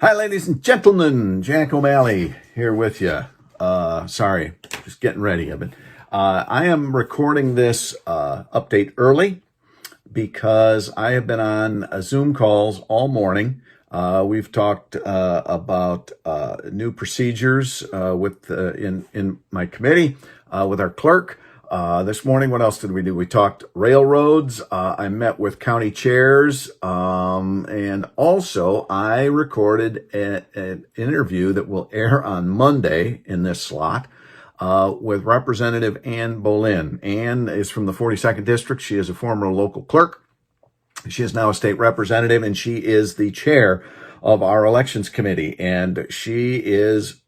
Hi, ladies and gentlemen. Jack O'Malley here with you. Sorry, just getting ready. I am recording this update early because I have been on Zoom calls all morning. We've talked about new procedures in my committee with our clerk. This morning, what else did we do? We talked railroads. I met with county chairs, and also I recorded an interview that will air on Monday in this slot with Representative Ann Boleyn. Ann is from the 42nd District. She is a former local clerk. She is now a state representative, and she is the chair of our elections committee, and she is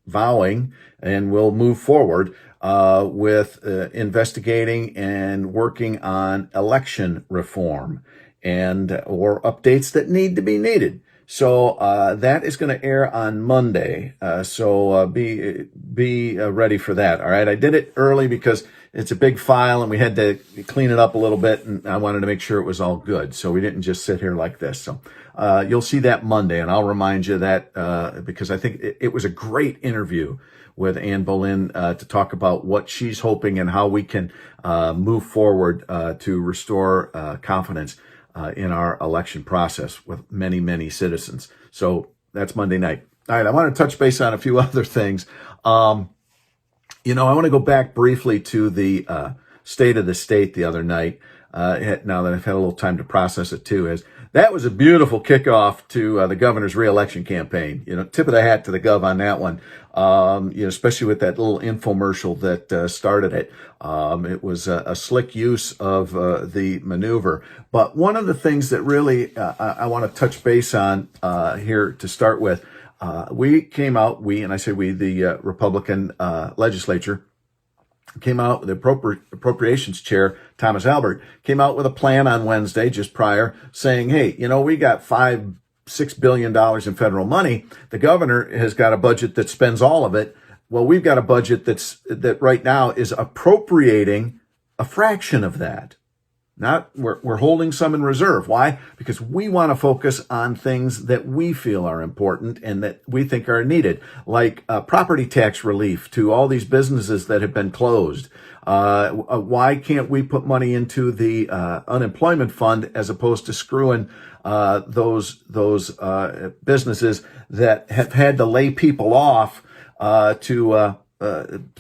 vowing and will move forward with investigating and working on election reform or updates that need to be needed. So that is going to air on Monday. So be ready for that. All right. I did it early because it's a big file and we had to clean it up a little bit, and I wanted to make sure it was all good. So we didn't just sit here like this. So you'll see that Monday, and I'll remind you that because I think it was a great interview with Ann Boleyn to talk about what she's hoping and how we can move forward to restore confidence in our election process with many, many citizens. So that's Monday night. All right, I want to touch base on a few other things. I want to go back briefly to the state of the state the other night, now that I've had a little time to process it too. That was a beautiful kickoff to the governor's reelection campaign. Tip of the hat to the gov on that one. Especially with that little infomercial that started it. It was a slick use of the maneuver. But one of the things that really I want to touch base on here to start with, we came out, the Republican legislature came out, the appropriations chair, Thomas Albert, came out with a plan on Wednesday, just prior, saying, hey, we got $6 billion in federal money. The governor has got a budget that spends all of it. Well, we've got a budget that right now is appropriating a fraction of that. We're holding some in reserve. Why? Because we want to focus on things that we feel are important and that we think are needed, like property tax relief to all these businesses that have been closed. Why can't we put money into the unemployment fund as opposed to screwing those businesses that have had to lay people off through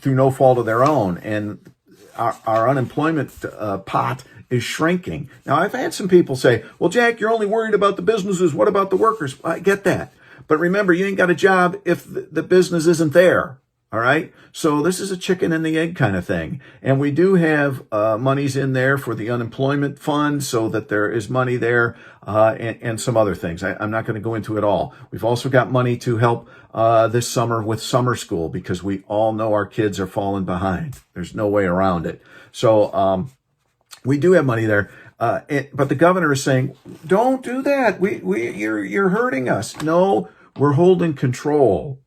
no fault of their own, and our unemployment pot is shrinking. Now, I've had some people say, well, Jack, you're only worried about the businesses. What about the workers? I get that. But remember, you ain't got a job if the business isn't there. All right. So this is a chicken and the egg kind of thing. And we do have monies in there for the unemployment fund so that there is money there and some other things. I'm not going to go into it all. We've also got money to help this summer with summer school because we all know our kids are falling behind. There's no way around it. So we do have money there. But the governor is saying, don't do that. You're hurting us. No, we're holding control.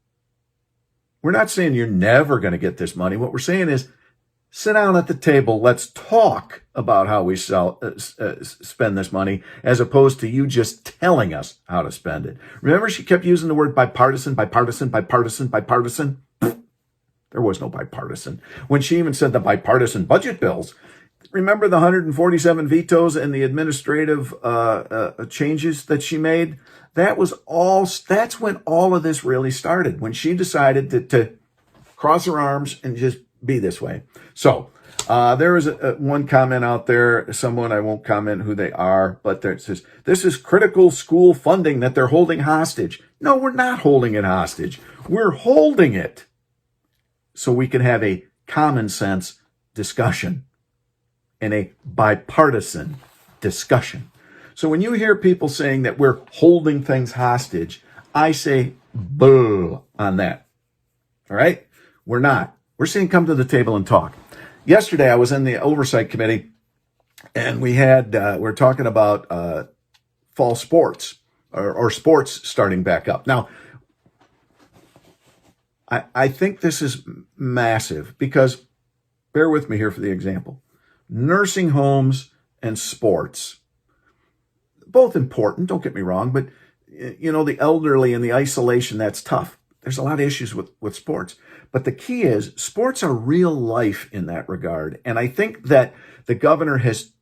We're not saying you're never going to get this money. What we're saying is, sit down at the table. Let's talk about how we spend this money, as opposed to you just telling us how to spend it. Remember, she kept using the word bipartisan, bipartisan, bipartisan, bipartisan. There was no bipartisan. When she even said the bipartisan budget bills, remember the 147 vetoes and the administrative changes that she made? That's when all of this really started, when she decided to cross her arms and just be this way. So there was one comment out there, someone, I won't comment who they are, but it says, this is critical school funding that they're holding hostage. No, we're not holding it hostage. We're holding it so we can have a common sense discussion and a bipartisan discussion. So when you hear people saying that we're holding things hostage, I say boo on that. All right? We're not. We're saying come to the table and talk. Yesterday, I was in the oversight committee, and we're talking about fall sports or sports starting back up. Now, I think this is massive because, bear with me here for the example, nursing homes and sports, both important, don't get me wrong, but the elderly and the isolation, that's tough. There's a lot of issues with sports. But the key is sports are real life in that regard. And I think that the governor has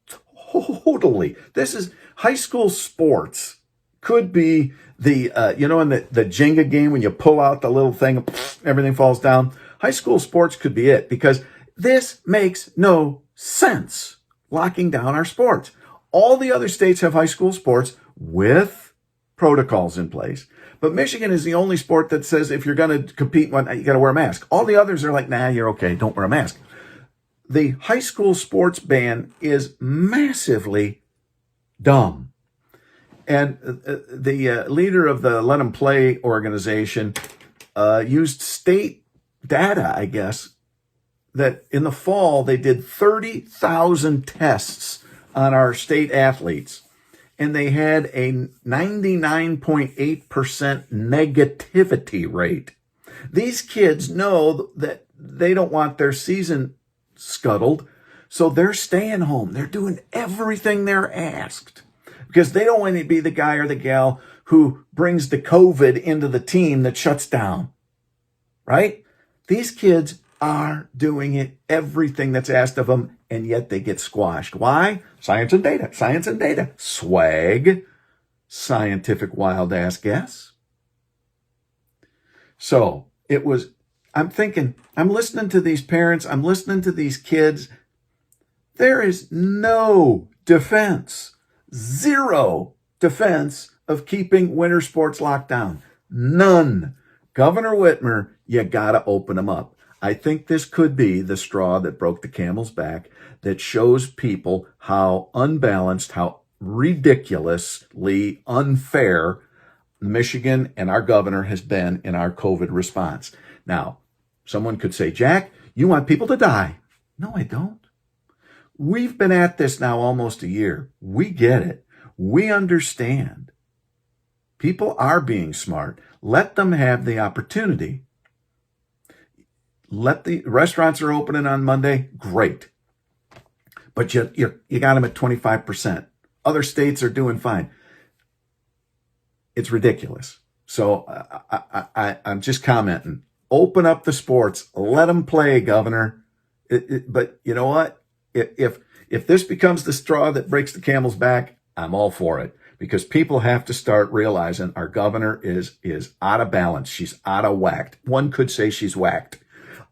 this is high school sports could be the, in the Jenga game when you pull out the little thing, everything falls down. High school sports could be it because this makes no sense, locking down our sports. All the other states have high school sports with protocols in place. But Michigan is the only sport that says if you're going to compete, you got to wear a mask. All the others are like, nah, you're okay. Don't wear a mask. The high school sports ban is massively dumb. And the leader of the Let 'Em Play organization used state data, I guess, that in the fall they did 30,000 tests on our state athletes. And they had a 99.8% negativity rate. These kids know that they don't want their season scuttled, so they're staying home. They're doing everything they're asked because they don't want to be the guy or the gal who brings the COVID into the team that shuts down, right? These kids are doing everything that's asked of them, and yet they get squashed. Why? Science and data, science and data. Swag, scientific wild ass guess. So I'm thinking, I'm listening to these parents, I'm listening to these kids. There is no defense, zero defense of keeping winter sports locked down. None. Governor Whitmer, you gotta open them up. I think this could be the straw that broke the camel's back, that shows people how unbalanced, how ridiculously unfair Michigan and our governor has been in our COVID response. Now, someone could say, Jack, you want people to die. No, I don't. We've been at this now almost a year. We get it. We understand. People are being smart. Let them have the opportunity. Let the restaurants are opening on Monday. Great. But you got them at 25%. Other states are doing fine. It's ridiculous. So I'm just commenting. Open up the sports. Let them play, Governor. But you know what? If this becomes the straw that breaks the camel's back, I'm all for it. Because people have to start realizing our governor is out of balance. She's out of whack. One could say she's whacked.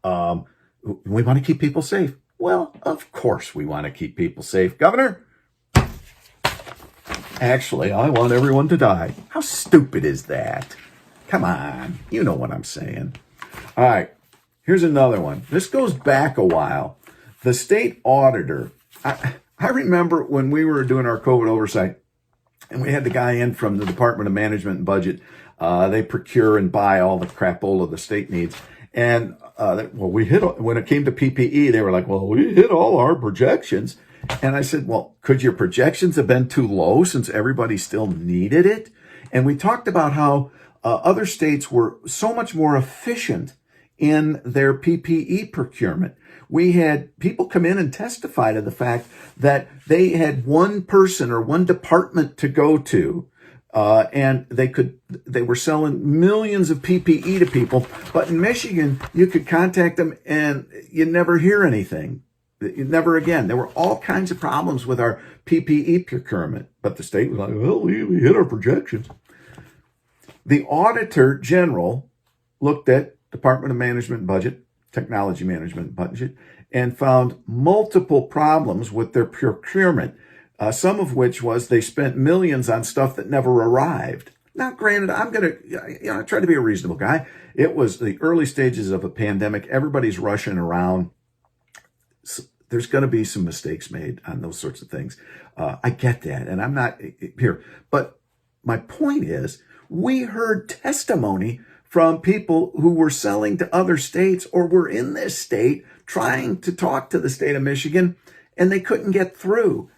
We want to keep people safe. Well, of course we want to keep people safe. Governor, actually, I want everyone to die. How stupid is that? Come on. You know what I'm saying. All right. Here's another one. This goes back a while. The state auditor. I remember when we were doing our COVID oversight, and we had the guy in from the Department of Management and Budget. They procure and buy all the crapola the state needs. And, when it came to PPE, they were like, well, we hit all our projections. And I said, well, could your projections have been too low since everybody still needed it? And we talked about how other states were so much more efficient in their PPE procurement. We had people come in and testify to the fact that they had one person or one department to go to, and they were selling millions of PPE to people. But in Michigan, you could contact them and you never hear anything. Never again. There were all kinds of problems with our PPE procurement, but the state was like, well, we hit our projections. The Auditor General looked at Department of Management and Budget, Technology Management and Budget, and found multiple problems with their procurement, some of which was they spent millions on stuff that never arrived. Now, granted, I'm going to try to be a reasonable guy. It was the early stages of a pandemic. Everybody's rushing around. There's going to be some mistakes made on those sorts of things. I get that, and I'm not here. But my point is, we heard testimony from people who were selling to other states or were in this state trying to talk to the state of Michigan, and they couldn't get through.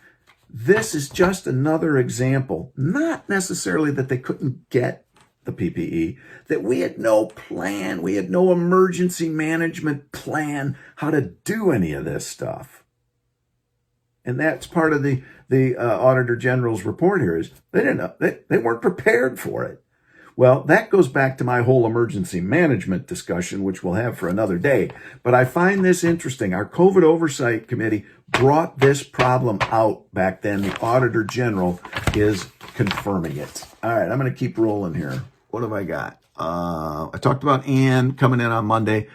This is just another example, not necessarily that they couldn't get the PPE, that we had no plan, we had no emergency management plan how to do any of this stuff. And that's part of the Auditor General's report here is they didn't know, they weren't prepared for it. Well, that goes back to my whole emergency management discussion, which we'll have for another day. But I find this interesting. Our COVID Oversight Committee brought this problem out back then. The Auditor General is confirming it. All right, I'm going to keep rolling here. What have I got? I talked about Ann coming in on Monday.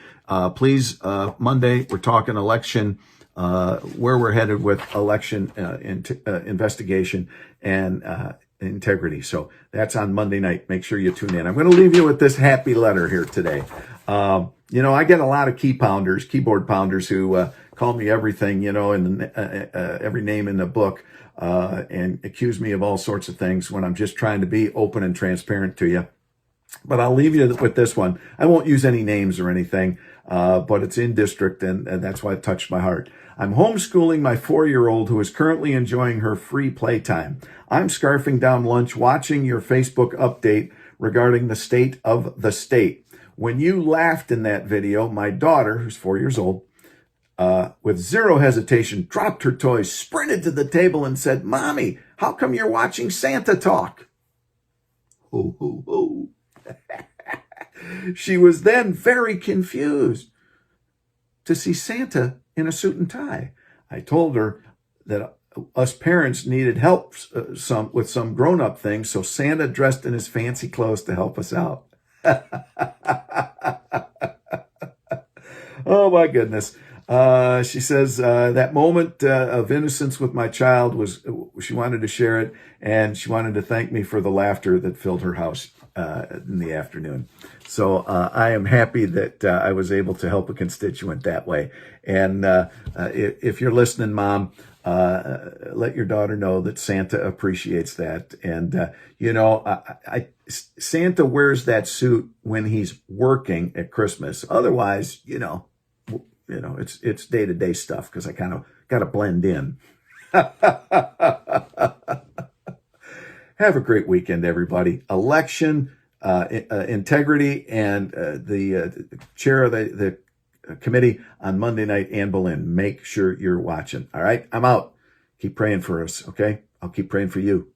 Please, Monday, we're talking election, where we're headed with election investigation and integrity. So that's on Monday night. Make sure you tune in. I'm going to leave you with this happy letter here today. I get a lot of keyboard pounders who call me everything, and every name in the book, and accuse me of all sorts of things when I'm just trying to be open and transparent to you. But I'll leave you with this one. I won't use any names or anything, but it's in district, and that's why it touched my heart. I'm homeschooling my 4-year-old who is currently enjoying her free playtime. I'm scarfing down lunch watching your Facebook update regarding the state of the state. When you laughed in that video, my daughter, who's 4 years old, with zero hesitation, dropped her toys, sprinted to the table and said, "Mommy, how come you're watching Santa talk?" Ho, ho, ho. She was then very confused to see Santa in a suit and tie. I told her that us parents needed help with some grown-up things, so Santa dressed in his fancy clothes to help us out. Oh my goodness. She says that moment of innocence with my child she wanted to share it, and she wanted to thank me for the laughter that filled her house in the afternoon. So I am happy that I was able to help a constituent that way. And if you're listening, Mom, let your daughter know that Santa appreciates that. And, Santa wears that suit when he's working at Christmas. Otherwise, it's day-to-day stuff because I kind of got to blend in. Have a great weekend, everybody. Election, integrity, and the chair of the committee on Monday night, Ann Boleyn. Make sure you're watching. All right, I'm out. Keep praying for us, okay? I'll keep praying for you.